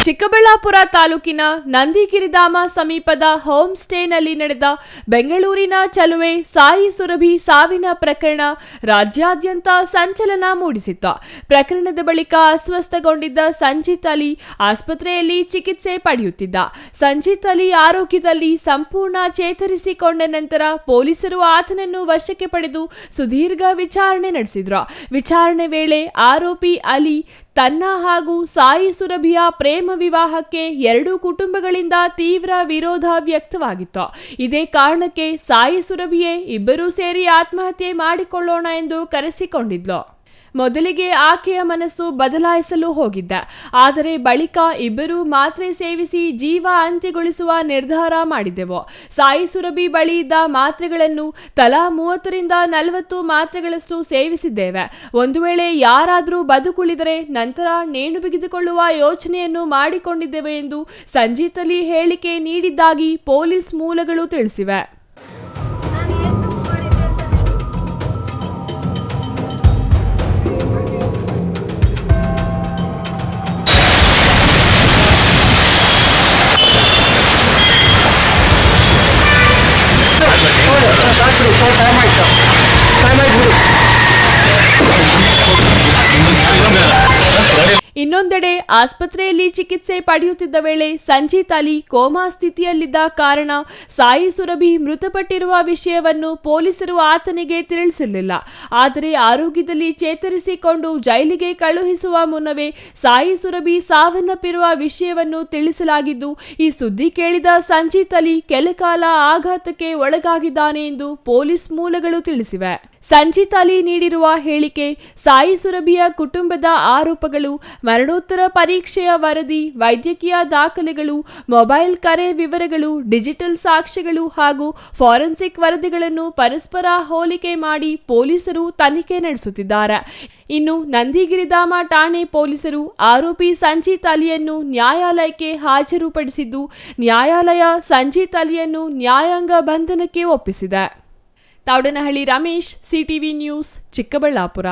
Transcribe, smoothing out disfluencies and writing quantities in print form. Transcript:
ಚಿಕ್ಕಬಳ್ಳಾಪುರ ತಾಲೂಕಿನ ನಂದಿಗಿರಿಧಾಮ ಸಮೀಪದ ಹೋಮ್ ಸ್ಟೇನಲ್ಲಿ ನಡೆದ ಬೆಂಗಳೂರಿನ ಚಲುವೆ ಸಾಯಿ ಸುರಭಿ ಸಾವಿನ ಪ್ರಕರಣ ರಾಜ್ಯಾದ್ಯಂತ ಸಂಚಲನ ಮೂಡಿಸಿತ್ತು. ಪ್ರಕರಣದ ಬಳಿಕ ಅಸ್ವಸ್ಥಗೊಂಡಿದ್ದ ಸಂಜಿತ್ ಅಲಿ ಆಸ್ಪತ್ರೆಯಲ್ಲಿ ಚಿಕಿತ್ಸೆ ಪಡೆಯುತ್ತಿದ್ದ. ಸಂಜಿತ್ ಅಲಿ ಆರೋಗ್ಯದಲ್ಲಿ ಸಂಪೂರ್ಣ ಚೇತರಿಸಿಕೊಂಡ ನಂತರ ಪೊಲೀಸರು ಆತನನ್ನು ವಶಕ್ಕೆ ಪಡೆದು ಸುದೀರ್ಘ ವಿಚಾರಣೆ ನಡೆಸಿದ್ರು. ವಿಚಾರಣೆ ವೇಳೆ ಆರೋಪಿ ಅಲಿ ತನ್ನ ಹಾಗೂ ಸಾಯಿ ಸುರಭಿಯ ಪ್ರೇಮ ವಿವಾಹಕ್ಕೆ ಎರಡೂ ಕುಟುಂಬಗಳಿಂದ ತೀವ್ರ ವಿರೋಧ ವ್ಯಕ್ತವಾಗಿತ್ತು. ಇದೇ ಕಾರಣಕ್ಕೆ ಸಾಯಿ ಸುರಭಿಯೇ ಇಬ್ಬರೂ ಸೇರಿ ಆತ್ಮಹತ್ಯೆ ಮಾಡಿಕೊಳ್ಳೋಣ ಎಂದು ಕರೆಸಿಕೊಂಡಿದ್ಲು. ಮೊದಲಿಗೆ ಆಕೆಯ ಮನಸ್ಸು ಬದಲಾಯಿಸಲು ಹೋಗಿದ್ದ. ಆದರೆ ಬಳಿಕ ಇಬ್ಬರೂ ಮಾತ್ರೆ ಸೇವಿಸಿ ಜೀವ ಅಂತ್ಯಗೊಳಿಸುವ ನಿರ್ಧಾರ ಮಾಡಿದೆವು. ಸಾಯಿ ಸುರಭಿ ಬಳಿ ಇದ್ದ ಮಾತ್ರೆಗಳನ್ನು ತಲಾ 30ರಿಂದ 40 ಮಾತ್ರೆಗಳಷ್ಟು ಸೇವಿಸಿದ್ದೇವೆ. ಒಂದು ವೇಳೆ ಯಾರಾದರೂ ಬದುಕುಳಿದರೆ ನಂತರ ನೇಣು ಬಿಗಿದುಕೊಳ್ಳುವ ಯೋಚನೆಯನ್ನು ಮಾಡಿಕೊಂಡಿದ್ದೇವೆ ಎಂದು ಸಂಜಿತ್ ಅಲಿ ಹೇಳಿಕೆ ನೀಡಿದ್ದಾಗಿ ಪೊಲೀಸ್ ಮೂಲಗಳು ತಿಳಿಸಿವೆ. ಇನ್ನೊಂದೆಡೆ ಆಸ್ಪತ್ರೆಯಲ್ಲಿ ಚಿಕಿತ್ಸೆ ಪಡೆಯುತ್ತಿದ್ದ ವೇಳೆ ಸಂಜಿತ್ ಅಲಿ ಕೋಮಾ ಸ್ಥಿತಿಯಲ್ಲಿದ್ದ ಕಾರಣ ಸಾಯಿ ಸುರಭಿ ಮೃತಪಟ್ಟಿರುವ ವಿಷಯವನ್ನು ಪೊಲೀಸರು ಆತನಿಗೆ ತಿಳಿಸಿರಲಿಲ್ಲ. ಆದರೆ ಆರೋಗ್ಯದಲ್ಲಿ ಚೇತರಿಸಿಕೊಂಡು ಜೈಲಿಗೆ ಕಳುಹಿಸುವ ಮುನ್ನವೇ ಸಾಯಿ ಸುರಭಿ ಸಾವನ್ನಪ್ಪಿರುವ ವಿಷಯವನ್ನು ತಿಳಿಸಲಾಗಿದ್ದು, ಈ ಸುದ್ದಿ ಕೇಳಿದ ಸಂಜಿತ್ ಅಲಿ ಕೆಲಕಾಲ ಆಘಾತಕ್ಕೆ ಒಳಗಾಗಿದ್ದಾನೆ ಎಂದು ಪೊಲೀಸ್ ಮೂಲಗಳು ತಿಳಿಸಿವೆ. ಸಂಜಿತ್ ಅಲಿ ನೀಡಿರುವ ಹೇಳಿಕೆ, ಸಾಯಿ ಸುರಭಿಯ ಕುಟುಂಬದ ಆರೋಪಗಳು, ಮರಣೋತ್ತರ ಪರೀಕ್ಷೆಯ ವರದಿ, ವೈದ್ಯಕೀಯ ದಾಖಲೆಗಳು, ಮೊಬೈಲ್ ಕರೆ ವಿವರಗಳು, ಡಿಜಿಟಲ್ ಸಾಕ್ಷ್ಯಗಳು ಹಾಗೂ ಫಾರೆನ್ಸಿಕ್ ವರದಿಗಳನ್ನು ಪರಸ್ಪರ ಹೋಲಿಕೆ ಮಾಡಿ ಪೊಲೀಸರು ತನಿಖೆ ನಡೆಸುತ್ತಿದ್ದಾರೆ. ಇನ್ನು ನಂದಿಗಿರಿಧಾಮ ಠಾಣೆ ಪೊಲೀಸರು ಆರೋಪಿ ಸಂಜಿತ್ ಅಲಿಯನ್ನು ನ್ಯಾಯಾಲಯಕ್ಕೆ ಹಾಜರುಪಡಿಸಿದ್ದು, ನ್ಯಾಯಾಲಯ ಸಂಜಿತ್ ಅಲಿಯನ್ನು ನ್ಯಾಯಾಂಗ ಬಂಧನಕ್ಕೆ ಒಪ್ಪಿಸಿದೆ. Thoudanahalli Ramesh, CTV news, Chikkaballapur.